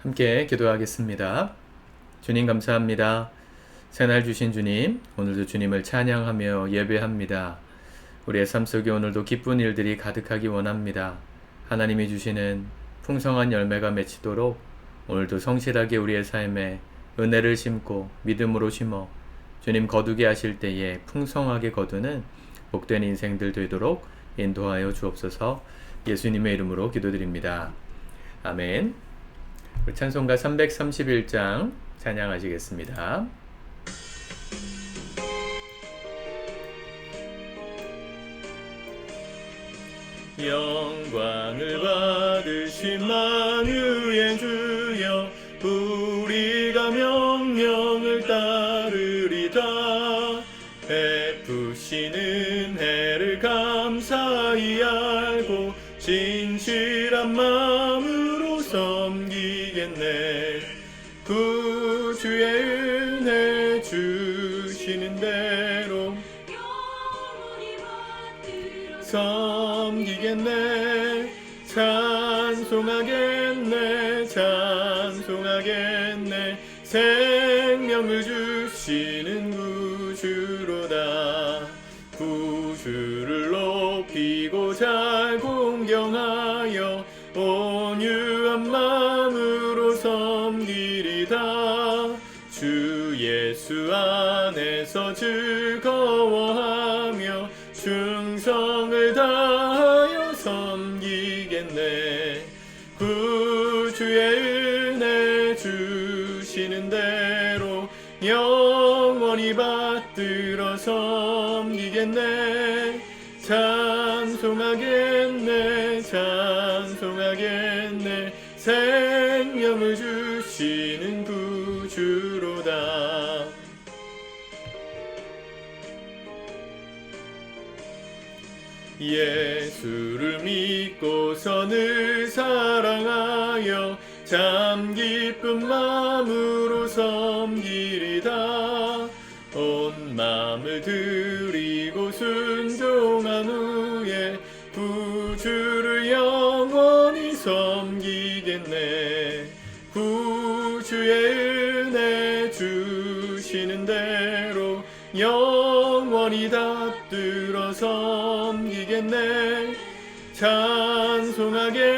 함께 기도하겠습니다. 주님 감사합니다. 새날 주신 주님, 오늘도 주님을 찬양하며 예배합니다. 우리의 삶 속에 오늘도 기쁜 일들이 가득하기 원합니다. 하나님이 주시는 풍성한 열매가 맺히도록 오늘도 성실하게 우리의 삶에 은혜를 심고 믿음으로 심어 주님 거두게 하실 때에 풍성하게 거두는 복된 인생들 되도록 인도하여 주옵소서. 예수님의 이름으로 기도드립니다. 아멘. 찬송가 331장 찬양하시겠습니다. 영광을 받으신 만유의 주여, 우리가 명령을 따르리다. 베푸시는 해를 감사히 알고 진실한 마음으로 섬기겠네. 구주의 은혜 주시는 대로 섬기겠네. 찬송하겠네. 생명을 주시는 구주로다. 구주를 높이고 잘 공경하여 온유한 마음으로 섬기리다. 주 예수 안에서 즐거워하며 충성을 다하여 섬기겠네. 구주의 은혜 주시는 대로 영원히 받들어 섬기겠네. 찬송하겠네. 생명을 주시는 구주로다. 예수를 믿고서 늘 사랑하여 참 기쁜 마음으로 섬기리다. 온 마음을 드리고 순종한 후에 구주를 영원히 섬기겠네. 구주의 은혜 주시는 대로 영원히 받들어 섬기겠네. 찬송하겠네.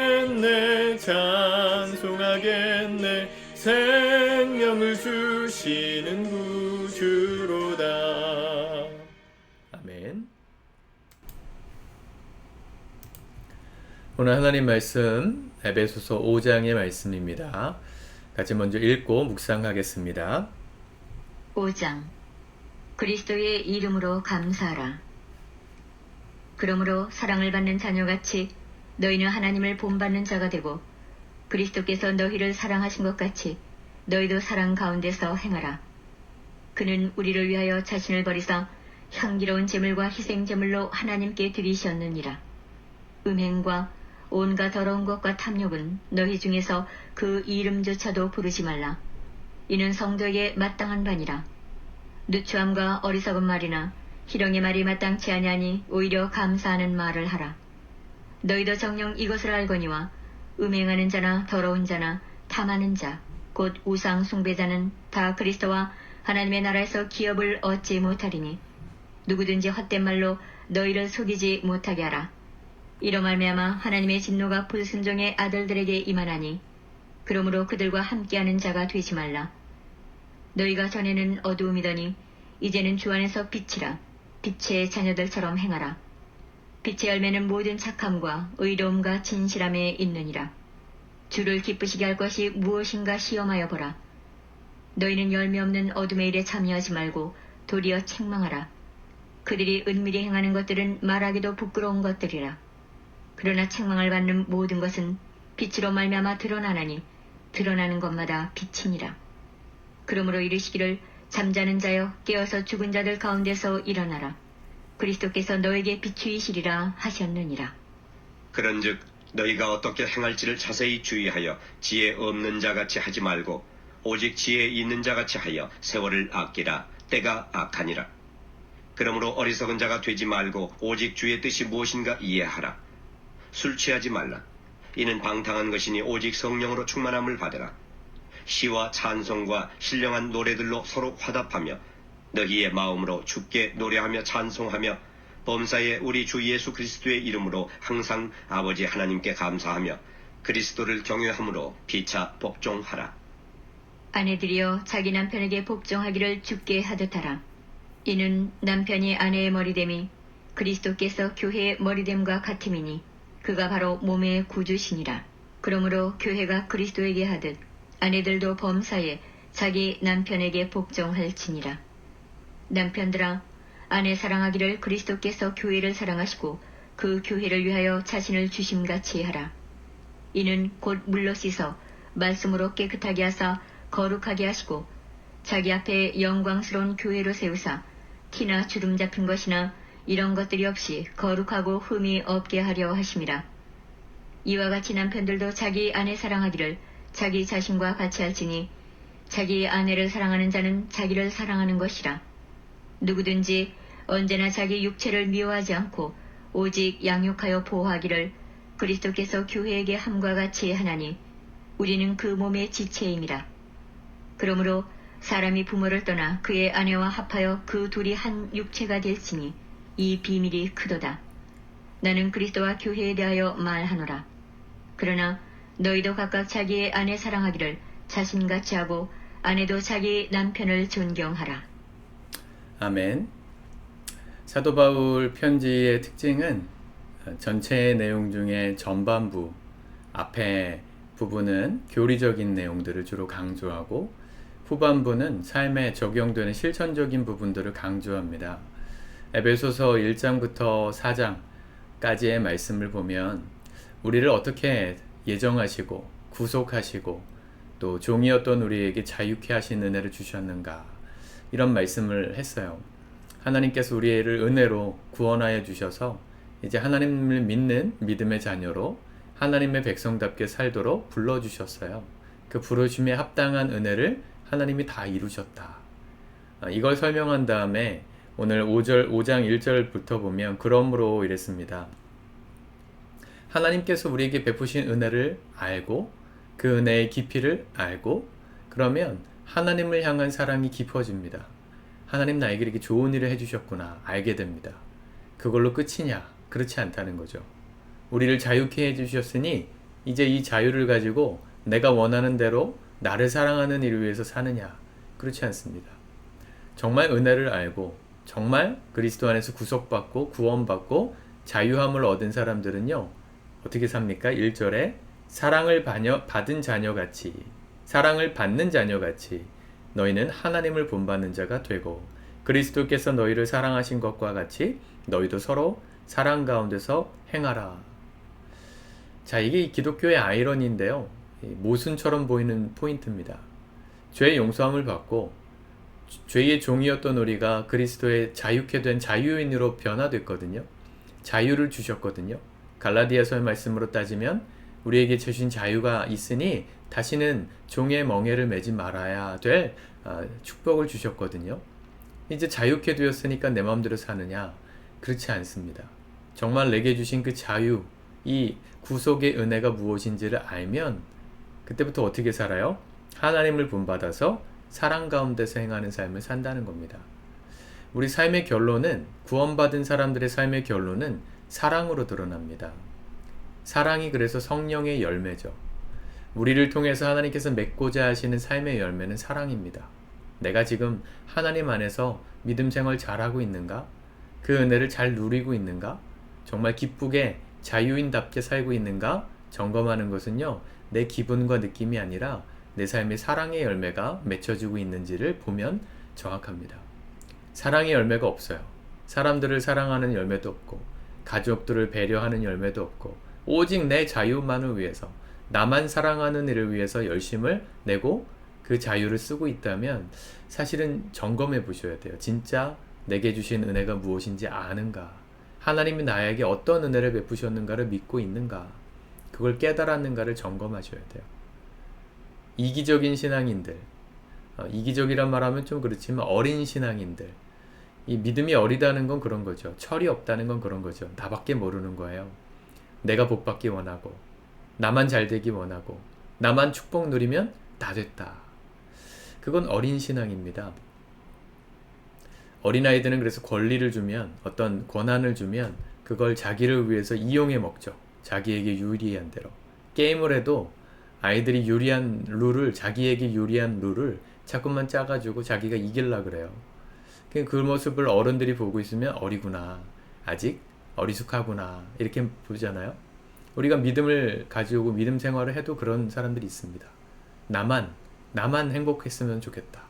생명을 주시는 구주로다. 아멘. 오늘 하나님 말씀 에베소서 5장의 말씀입니다. 같이 먼저 읽고 묵상하겠습니다. 5장. 그리스도의 이름으로 감사하라. 그러므로 사랑을 받는 자녀같이 너희는 하나님을 본받는 자가 되고 그리스도께서 너희를 사랑하신 것 같이 너희도 사랑 가운데서 행하라. 그는 우리를 위하여 자신을 버리사 향기로운 제물과 희생 제물로 하나님께 드리셨느니라. 음행과 온갖 더러운 것과 탐욕은 너희 중에서 그 이름조차도 부르지 말라. 이는 성도에게 마땅한 바니라. 누추함과 어리석은 말이나 희령의 말이 마땅치 아니하니 오히려 감사하는 말을 하라. 너희도 정녕 이것을 알거니와 음행하는 자나 더러운 자나 탐하는 자 곧 우상 숭배자는 다 그리스도와 하나님의 나라에서 기업을 얻지 못하리니 누구든지 헛된 말로 너희를 속이지 못하게 하라. 이로 말미암아 하나님의 진노가 불순종의 아들들에게 임하나니 그러므로 그들과 함께하는 자가 되지 말라. 너희가 전에는 어두움이더니 이제는 주 안에서 빛이라. 빛의 자녀들처럼 행하라. 빛의 열매는 모든 착함과 의로움과 진실함에 있느니라. 주를 기쁘시게 할 것이 무엇인가 시험하여 보라. 너희는 열매 없는 어둠의 일에 참여하지 말고 도리어 책망하라. 그들이 은밀히 행하는 것들은 말하기도 부끄러운 것들이라. 그러나 책망을 받는 모든 것은 빛으로 말미암아 드러나나니 드러나는 것마다 빛이니라. 그러므로 이르시기를 잠자는 자여 깨어서 죽은 자들 가운데서 일어나라. 그리스도께서 너에게 비추이시리라 하셨느니라. 그런즉 너희가 어떻게 행할지를 자세히 주의하여 지혜 없는 자같이 하지 말고 오직 지혜 있는 자같이 하여 세월을 아끼라. 때가 악하니라. 그러므로 어리석은 자가 되지 말고 오직 주의 뜻이 무엇인가 이해하라. 술 취하지 말라. 이는 방탕한 것이니 오직 성령으로 충만함을 받으라. 시와 찬송과 신령한 노래들로 서로 화답하며 너희의 마음으로 주께 노래하며 찬송하며 범사에 우리 주 예수 그리스도의 이름으로 항상 아버지 하나님께 감사하며 그리스도를 경외함으로 피차 복종하라. 아내들이여 자기 남편에게 복종하기를 주께 하듯하라. 이는 남편이 아내의 머리됨이 그리스도께서 교회의 머리됨과 같음이니 그가 바로 몸의 구주시니라. 그러므로 교회가 그리스도에게 하듯 아내들도 범사에 자기 남편에게 복종할지니라. 남편들아, 아내 사랑하기를 그리스도께서 교회를 사랑하시고 그 교회를 위하여 자신을 주심같이 하라. 이는 곧 물로 씻어 말씀으로 깨끗하게 하사 거룩하게 하시고 자기 앞에 영광스러운 교회로 세우사 티나 주름 잡힌 것이나 이런 것들이 없이 거룩하고 흠이 없게 하려 하심이라. 이와 같이 남편들도 자기 아내 사랑하기를 자기 자신과 같이 할지니 자기 아내를 사랑하는 자는 자기를 사랑하는 것이라. 누구든지 언제나 자기 육체를 미워하지 않고 오직 양육하여 보호하기를 그리스도께서 교회에게 함과 같이 하나니 우리는 그 몸의 지체임이라. 그러므로 사람이 부모를 떠나 그의 아내와 합하여 그 둘이 한 육체가 될지니 이 비밀이 크도다. 나는 그리스도와 교회에 대하여 말하노라. 그러나 너희도 각각 자기의 아내 사랑하기를 자신같이 하고 아내도 자기 남편을 존경하라. 아멘. 사도 바울 편지의 특징은 전체의 내용 중에 전반부, 앞에 부분은 교리적인 내용들을 주로 강조하고 후반부는 삶에 적용되는 실천적인 부분들을 강조합니다. 에베소서 1장부터 4장까지의 말씀을 보면 우리를 어떻게 예정하시고 구속하시고 또 종이었던 우리에게 자유케 하신 은혜를 주셨는가, 이런 말씀을 했어요. 하나님께서 우리를 은혜로 구원하여 주셔서 이제 하나님을 믿는 믿음의 자녀로 하나님의 백성답게 살도록 불러주셨어요. 그 부르심에 합당한 은혜를 하나님이 다 이루셨다. 이걸 설명한 다음에 오늘 5장 1절부터 보면 그러므로 이랬습니다. 하나님께서 우리에게 베푸신 은혜를 알고 그 은혜의 깊이를 알고 그러면 하나님을 향한 사랑이 깊어집니다. 하나님 나에게 이렇게 좋은 일을 해주셨구나 알게 됩니다. 그걸로 끝이냐? 그렇지 않다는 거죠. 우리를 자유케 해주셨으니 이제 이 자유를 가지고 내가 원하는 대로 나를 사랑하는 일을 위해서 사느냐? 그렇지 않습니다. 정말 은혜를 알고 정말 그리스도 안에서 구속받고 구원받고 자유함을 얻은 사람들은요, 어떻게 삽니까? 1절에 사랑을 받은 자녀같이, 사랑을 받는 자녀같이 너희는 하나님을 본받는 자가 되고 그리스도께서 너희를 사랑하신 것과 같이 너희도 서로 사랑 가운데서 행하라. 자, 이게 기독교의 아이러니인데요, 모순처럼 보이는 포인트입니다. 죄의 용서함을 받고 죄의 종이었던 우리가 그리스도의 자유케 된 자유인으로 변화됐거든요. 자유를 주셨거든요. 갈라디아서의 말씀으로 따지면 우리에게 주신 자유가 있으니 다시는 종의 멍에를 매지 말아야 될 축복을 주셨거든요. 이제 자유케 되었으니까 내 마음대로 사느냐? 그렇지 않습니다. 정말 내게 주신 그 자유, 이 구속의 은혜가 무엇인지를 알면 그때부터 어떻게 살아요? 하나님을 본받아서 사랑 가운데서 행하는 삶을 산다는 겁니다. 우리 삶의 결론은, 구원받은 사람들의 삶의 결론은 사랑으로 드러납니다. 사랑이 그래서 성령의 열매죠. 우리를 통해서 하나님께서 맺고자 하시는 삶의 열매는 사랑입니다. 내가 지금 하나님 안에서 믿음 생활 잘하고 있는가? 그 은혜를 잘 누리고 있는가? 정말 기쁘게 자유인답게 살고 있는가? 점검하는 것은요, 내 기분과 느낌이 아니라 내 삶의 사랑의 열매가 맺혀지고 있는지를 보면 정확합니다. 사랑의 열매가 없어요. 사람들을 사랑하는 열매도 없고 가족들을 배려하는 열매도 없고 오직 내 자유만을 위해서, 나만 사랑하는 일을 위해서 열심을 내고 그 자유를 쓰고 있다면 사실은 점검해 보셔야 돼요. 진짜 내게 주신 은혜가 무엇인지 아는가? 하나님이 나에게 어떤 은혜를 베푸셨는가를 믿고 있는가? 그걸 깨달았는가를 점검하셔야 돼요. 이기적인 신앙인들, 이기적이란 말하면 좀 그렇지만 어린 신앙인들, 이 믿음이 어리다는 건 그런 거죠. 철이 없다는 건 그런 거죠. 나밖에 모르는 거예요. 내가 복 받기 원하고 나만 잘 되기 원하고 나만 축복 누리면 다 됐다. 그건 어린 신앙입니다. 어린아이들은 그래서 권리를 주면, 어떤 권한을 주면 그걸 자기를 위해서 이용해 먹죠. 자기에게 유리한 대로. 게임을 해도 아이들이 유리한 룰을, 자기에게 유리한 룰을 자꾸만 짜가지고 자기가 이기려고 그래요. 그 모습을 어른들이 보고 있으면 어리구나, 아직 어리숙하구나, 이렇게 보잖아요. 우리가 믿음을 가지고 믿음 생활을 해도 그런 사람들이 있습니다. 나만 행복했으면 좋겠다.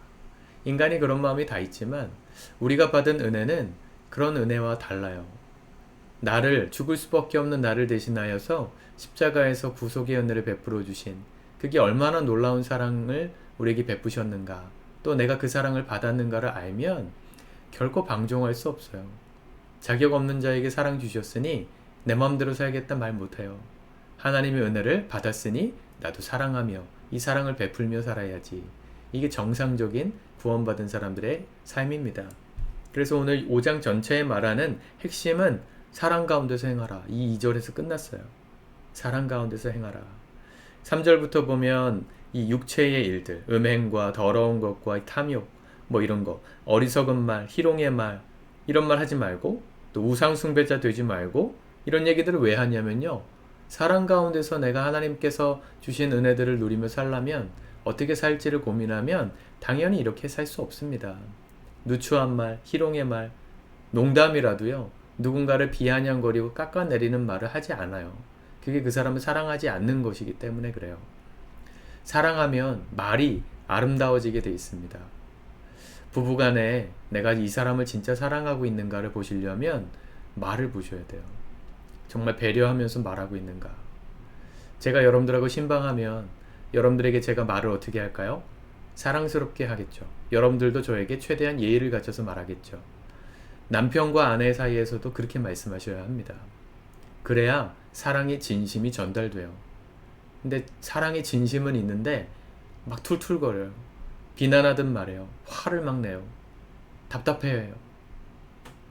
인간이 그런 마음이 다 있지만 우리가 받은 은혜는 그런 은혜와 달라요. 나를, 죽을 수밖에 없는 나를 대신하여서 십자가에서 구속의 은혜를 베풀어 주신, 그게 얼마나 놀라운 사랑을 우리에게 베푸셨는가, 또 내가 그 사랑을 받았는가를 알면 결코 방종할 수 없어요. 자격 없는 자에게 사랑 주셨으니 내 마음대로 살겠다 말 못해요. 하나님의 은혜를 받았으니 나도 사랑하며 이 사랑을 베풀며 살아야지. 이게 정상적인 구원받은 사람들의 삶입니다. 그래서 오늘 5장 전체에 말하는 핵심은 사랑 가운데서 행하라. 이 2절에서 끝났어요. 사랑 가운데서 행하라. 3절부터 보면 이 육체의 일들, 음행과 더러운 것과 탐욕, 뭐 이런 거, 어리석은 말, 희롱의 말, 이런 말 하지 말고, 또 우상 숭배자 되지 말고, 이런 얘기들을 왜 하냐면요, 사랑 가운데서 내가 하나님께서 주신 은혜들을 누리며 살려면 어떻게 살지를 고민하면 당연히 이렇게 살 수 없습니다. 누추한 말, 희롱의 말, 농담이라도요, 누군가를 비아냥거리고 깎아내리는 말을 하지 않아요. 그게 그 사람을 사랑하지 않는 것이기 때문에 그래요. 사랑하면 말이 아름다워지게 돼 있습니다. 부부간에 내가 이 사람을 진짜 사랑하고 있는가를 보시려면 말을 보셔야 돼요. 정말 배려하면서 말하고 있는가. 제가 여러분들하고 신방하면 여러분들에게 제가 말을 어떻게 할까요? 사랑스럽게 하겠죠. 여러분들도 저에게 최대한 예의를 갖춰서 말하겠죠. 남편과 아내 사이에서도 그렇게 말씀하셔야 합니다. 그래야 사랑의 진심이 전달돼요. 근데 사랑의 진심은 있는데 막 툴툴거려요. 비난하듯 말해요. 화를 막 내요. 답답해해요.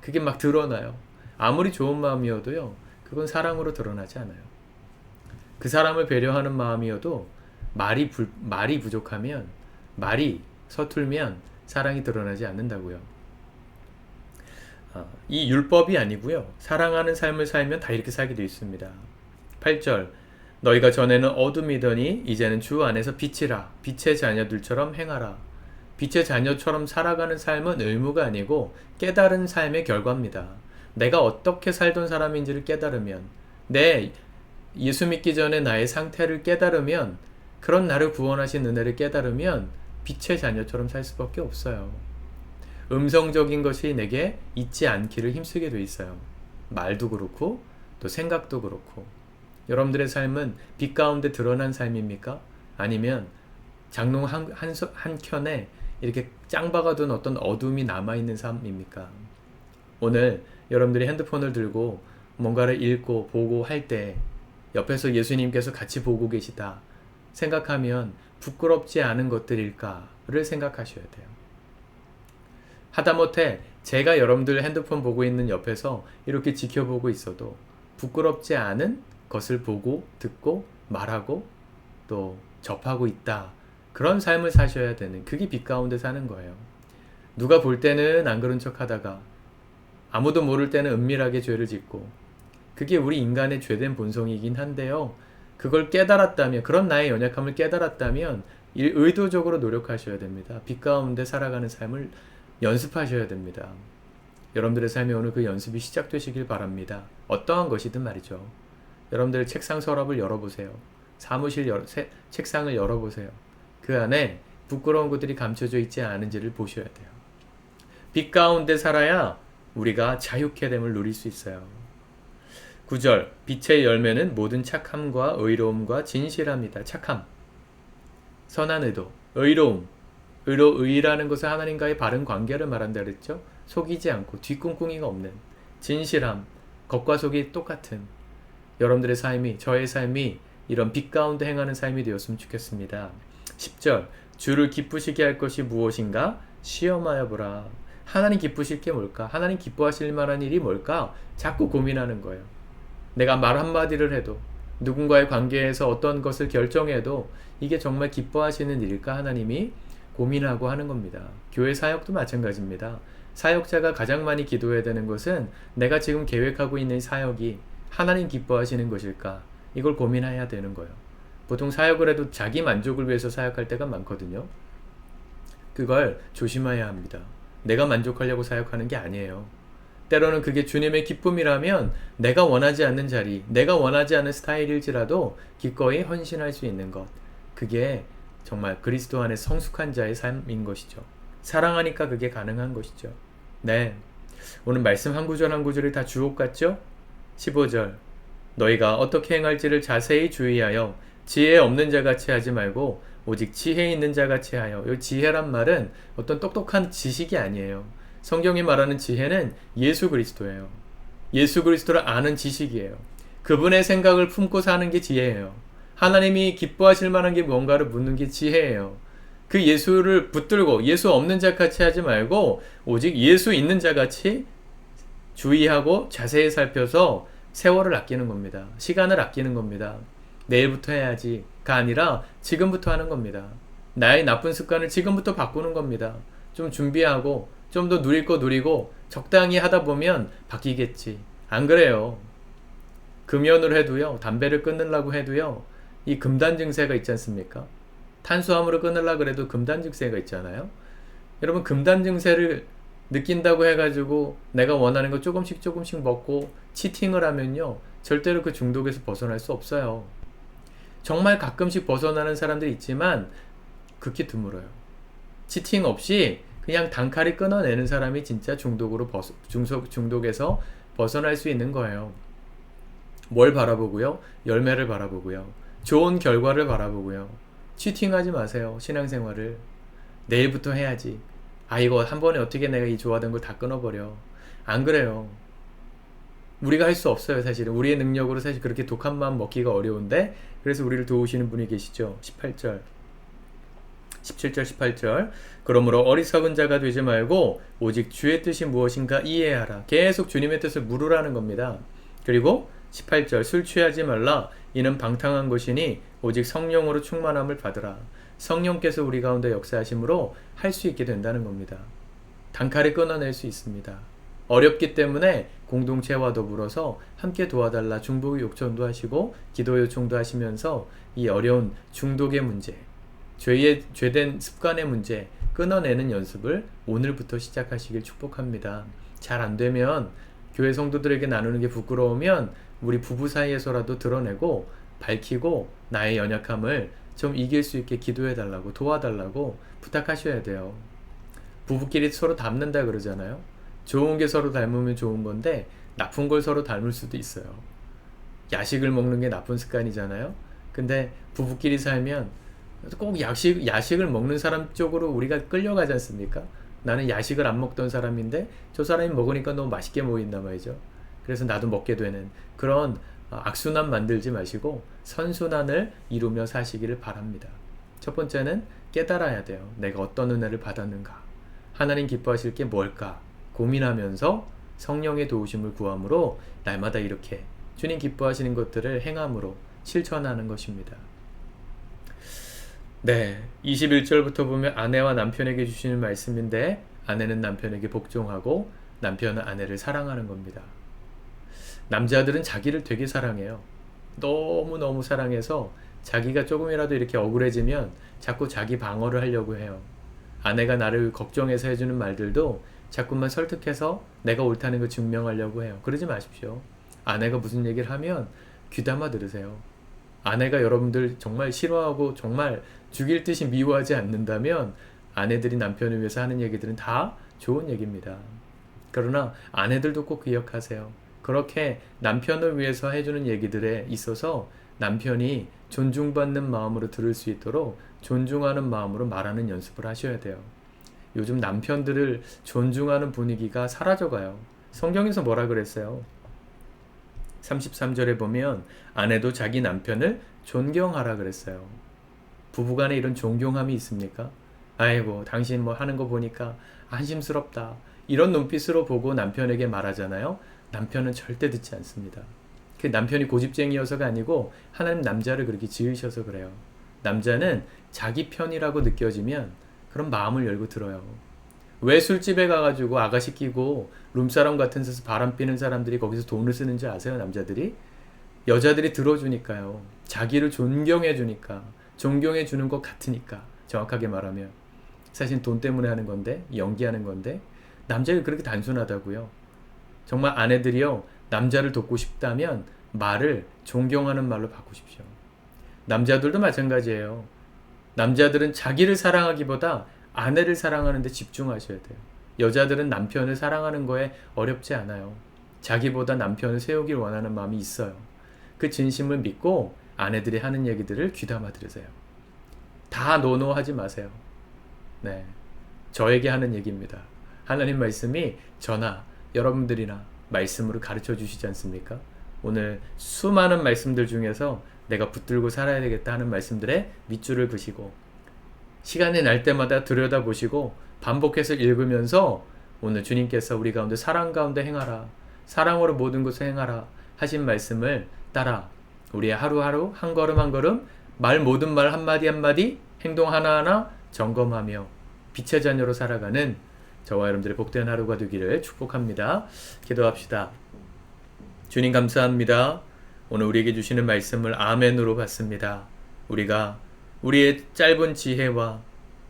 그게 막 드러나요. 아무리 좋은 마음이어도요, 그건 사랑으로 드러나지 않아요. 그 사람을 배려하는 마음이어도 말이 부족하면, 말이 서툴면 사랑이 드러나지 않는다고요. 이 율법이 아니고요, 사랑하는 삶을 살면 다 이렇게 살게 되어 있습니다. 8절, 너희가 전에는 어둠이더니 이제는 주 안에서 빛이라. 빛의 자녀들처럼 행하라. 빛의 자녀처럼 살아가는 삶은 의무가 아니고 깨달은 삶의 결과입니다. 내가 어떻게 살던 사람인지를 깨달으면, 내 예수 믿기 전에 나의 상태를 깨달으면, 그런 나를 구원하신 은혜를 깨달으면 빛의 자녀처럼 살 수밖에 없어요. 음성적인 것이 내게 있지 않기를 힘쓰게 돼 있어요. 말도 그렇고 또 생각도 그렇고. 여러분들의 삶은 빛 가운데 드러난 삶입니까? 아니면 장롱 한 켠에 이렇게 짱박아둔 어떤 어둠이 남아있는 삶입니까? 오늘 여러분들이 핸드폰을 들고 뭔가를 읽고 보고 할 때 옆에서 예수님께서 같이 보고 계시다 생각하면 부끄럽지 않은 것들일까를 생각하셔야 돼요. 하다못해 제가 여러분들 핸드폰 보고 있는 옆에서 이렇게 지켜보고 있어도 부끄럽지 않은 것을 보고 듣고 말하고 또 접하고 있다. 그런 삶을 사셔야 되는, 그게 빛 가운데 사는 거예요. 누가 볼 때는 안 그런 척 하다가 아무도 모를 때는 은밀하게 죄를 짓고, 그게 우리 인간의 죄된 본성이긴 한데요, 그걸 깨달았다면, 그런 나의 연약함을 깨달았다면 의도적으로 노력하셔야 됩니다. 빛 가운데 살아가는 삶을 연습하셔야 됩니다. 여러분들의 삶에 오늘 그 연습이 시작되시길 바랍니다. 어떠한 것이든 말이죠. 여러분들 책상 서랍을 열어보세요. 사무실 책상을 열어보세요. 그 안에 부끄러운 것들이 감춰져 있지 않은지를 보셔야 돼요. 빛 가운데 살아야 우리가 자유케 됨을 누릴 수 있어요. 9절, 빛의 열매는 모든 착함과 의로움과 진실함이다. 착함, 선한 의도, 의로움. 의라는 것은 하나님과의 바른 관계를 말한다 그랬죠. 속이지 않고 뒷꿍꿍이가 없는 진실함, 겉과 속이 똑같은 여러분들의 삶이, 저의 삶이 이런 빛 가운데 행하는 삶이 되었으면 좋겠습니다. 10절, 주를 기쁘시게 할 것이 무엇인가? 시험하여 보라. 하나님 기쁘실 게 뭘까? 하나님 기뻐하실 만한 일이 뭘까? 자꾸 고민하는 거예요. 내가 말 한마디를 해도, 누군가의 관계에서 어떤 것을 결정해도 이게 정말 기뻐하시는 일일까? 하나님이 고민하고 하는 겁니다. 교회 사역도 마찬가지입니다. 사역자가 가장 많이 기도해야 되는 것은 내가 지금 계획하고 있는 사역이 하나님 기뻐하시는 것일까? 이걸 고민해야 되는 거예요. 보통 사역을 해도 자기 만족을 위해서 사역할 때가 많거든요. 그걸 조심해야 합니다. 내가 만족하려고 사역하는 게 아니에요. 때로는 그게 주님의 기쁨이라면 내가 원하지 않는 자리, 내가 원하지 않는 스타일일지라도 기꺼이 헌신할 수 있는 것. 그게 정말 그리스도 안에 성숙한 자의 삶인 것이죠. 사랑하니까 그게 가능한 것이죠. 네, 오늘 말씀 한 구절 한 구절이 다 주옥 같죠? 15절 너희가 어떻게 행할지를 자세히 주의하여 지혜 없는 자같이 하지 말고 오직 지혜 있는 자같이 하여. 이 지혜란 말은 어떤 똑똑한 지식이 아니에요. 성경이 말하는 지혜는 예수 그리스도예요. 예수 그리스도를 아는 지식이에요. 그분의 생각을 품고 사는 게 지혜예요. 하나님이 기뻐하실 만한 게 뭔가를 묻는 게 지혜예요. 그 예수를 붙들고 예수 없는 자같이 하지 말고 오직 예수 있는 자같이 주의하고 자세히 살펴서 세월을 아끼는 겁니다. 시간을 아끼는 겁니다. 내일부터 해야지가 아니라 지금부터 하는 겁니다. 나의 나쁜 습관을 지금부터 바꾸는 겁니다. 좀 준비하고 좀 더 누릴 거 누리고 적당히 하다 보면 바뀌겠지. 안 그래요. 금연을 해도요, 담배를 끊으려고 해도요, 이 금단 증세가 있지 않습니까? 탄수화물을 끊으려고 그래도 금단 증세가 있잖아요. 여러분, 금단 증세를 느낀다고 해가지고 내가 원하는 거 조금씩 조금씩 먹고 치팅을 하면요, 절대로 그 중독에서 벗어날 수 없어요. 정말 가끔씩 벗어나는 사람들이 있지만 극히 드물어요. 치팅 없이 그냥 단칼에 끊어내는 사람이 진짜 중독에서 벗어날 수 있는 거예요. 뭘 바라보고요? 열매를 바라보고요. 좋은 결과를 바라보고요. 치팅하지 마세요. 신앙생활을. 내일부터 해야지. 이거 한 번에 어떻게 내가 이 좋아하던 걸 다 끊어버려. 안 그래요. 우리가 할 수 없어요. 사실은 우리의 능력으로 사실 그렇게 독한 마음 먹기가 어려운데, 그래서 우리를 도우시는 분이 계시죠. 17절 18절 그러므로 어리석은 자가 되지 말고 오직 주의 뜻이 무엇인가 이해하라. 계속 주님의 뜻을 물으라는 겁니다. 그리고 18절 술 취하지 말라. 이는 방탕한 것이니 오직 성령으로 충만함을 받으라. 성령께서 우리 가운데 역사하심으로 할 수 있게 된다는 겁니다. 단칼에 끊어낼 수 있습니다. 어렵기 때문에 공동체와 더불어서 함께 도와달라 중보기 요청도 하시고 기도 요청도 하시면서 이 어려운 중독의 문제, 죄된 습관의 문제 끊어내는 연습을 오늘부터 시작하시길 축복합니다. 잘 안되면 교회 성도들에게 나누는 게 부끄러우면 우리 부부 사이에서라도 드러내고 밝히고 나의 연약함을 좀 이길 수 있게 기도해달라고 도와달라고 부탁하셔야 돼요. 부부끼리 서로 닮는다 그러잖아요. 좋은 게 서로 닮으면 좋은 건데 나쁜 걸 서로 닮을 수도 있어요. 야식을 먹는 게 나쁜 습관이잖아요. 근데 부부끼리 살면 꼭 야식을 먹는 사람 쪽으로 우리가 끌려가지 않습니까? 나는 야식을 안 먹던 사람인데 저 사람이 먹으니까 너무 맛있게 보인단 말이죠. 그래서 나도 먹게 되는 그런 악순환 만들지 마시고 선순환을 이루며 사시기를 바랍니다. 첫 번째는 깨달아야 돼요. 내가 어떤 은혜를 받았는가? 하나님 기뻐하실 게 뭘까? 고민하면서 성령의 도우심을 구함으로 날마다 이렇게 주님 기뻐하시는 것들을 행함으로 실천하는 것입니다. 네, 21절부터 보면 아내와 남편에게 주시는 말씀인데 아내는 남편에게 복종하고 남편은 아내를 사랑하는 겁니다. 남자들은 자기를 되게 사랑해요. 너무너무 사랑해서 자기가 조금이라도 이렇게 억울해지면 자꾸 자기 방어를 하려고 해요. 아내가 나를 걱정해서 해주는 말들도 자꾸만 설득해서 내가 옳다는 걸 증명하려고 해요. 그러지 마십시오. 아내가 무슨 얘기를 하면 귀담아 들으세요. 아내가 여러분들 정말 싫어하고 정말 죽일 듯이 미워하지 않는다면 아내들이 남편을 위해서 하는 얘기들은 다 좋은 얘기입니다. 그러나 아내들도 꼭 기억하세요. 그렇게 남편을 위해서 해주는 얘기들에 있어서 남편이 존중받는 마음으로 들을 수 있도록 존중하는 마음으로 말하는 연습을 하셔야 돼요. 요즘 남편들을 존중하는 분위기가 사라져가요. 성경에서 뭐라 그랬어요? 33절에 보면 아내도 자기 남편을 존경하라 그랬어요. 부부간에 이런 존경함이 있습니까? 아이고 당신 뭐 하는 거 보니까 안심스럽다. 이런 눈빛으로 보고 남편에게 말하잖아요. 남편은 절대 듣지 않습니다. 그 남편이 고집쟁이여서가 아니고 하나님 남자를 그렇게 지으셔서 그래요. 남자는 자기 편이라고 느껴지면 그럼 마음을 열고 들어요. 왜 술집에 가가지고 아가씨 끼고 룸사람 같은 데서 바람 피는 사람들이 거기서 돈을 쓰는지 아세요? 남자들이? 여자들이 들어주니까요. 자기를 존경해주니까, 존경해주는 것 같으니까, 정확하게 말하면. 사실 돈 때문에 하는 건데, 연기하는 건데, 남자가 그렇게 단순하다고요. 정말 아내들이요, 남자를 돕고 싶다면 말을 존경하는 말로 바꾸십시오. 남자들도 마찬가지예요. 남자들은 자기를 사랑하기보다 아내를 사랑하는 데 집중하셔야 돼요. 여자들은 남편을 사랑하는 거에 어렵지 않아요. 자기보다 남편을 세우길 원하는 마음이 있어요. 그 진심을 믿고 아내들이 하는 얘기들을 귀담아 들으세요. 다 노노하지 마세요. 네, 저에게 하는 얘기입니다. 하나님 말씀이 저나 여러분들이나 말씀으로 가르쳐 주시지 않습니까? 오늘 수많은 말씀들 중에서 내가 붙들고 살아야 되겠다 하는 말씀들에 밑줄을 그시고 시간이 날 때마다 들여다보시고 반복해서 읽으면서 오늘 주님께서 우리 가운데 사랑 가운데 행하라, 사랑으로 모든 것을 행하라 하신 말씀을 따라 우리의 하루하루 한 걸음 한 걸음 말 모든 말 한마디 한마디 행동 하나하나 점검하며 빛의 자녀로 살아가는 저와 여러분들의 복된 하루가 되기를 축복합니다. 기도합시다. 주님 감사합니다. 오늘 우리에게 주시는 말씀을 아멘으로 받습니다. 우리가 우리의 짧은 지혜와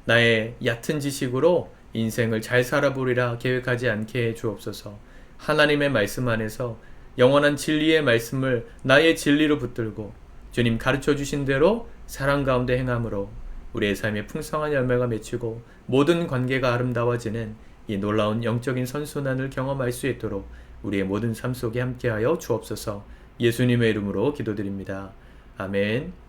나의 얕은 지식으로 인생을 잘 살아보리라 계획하지 않게 해 주옵소서. 하나님의 말씀 안에서 영원한 진리의 말씀을 나의 진리로 붙들고 주님 가르쳐 주신 대로 사랑 가운데 행함으로 우리의 삶에 풍성한 열매가 맺히고 모든 관계가 아름다워지는 이 놀라운 영적인 선순환을 경험할 수 있도록 우리의 모든 삶 속에 함께하여 주옵소서. 예수님의 이름으로 기도드립니다. 아멘.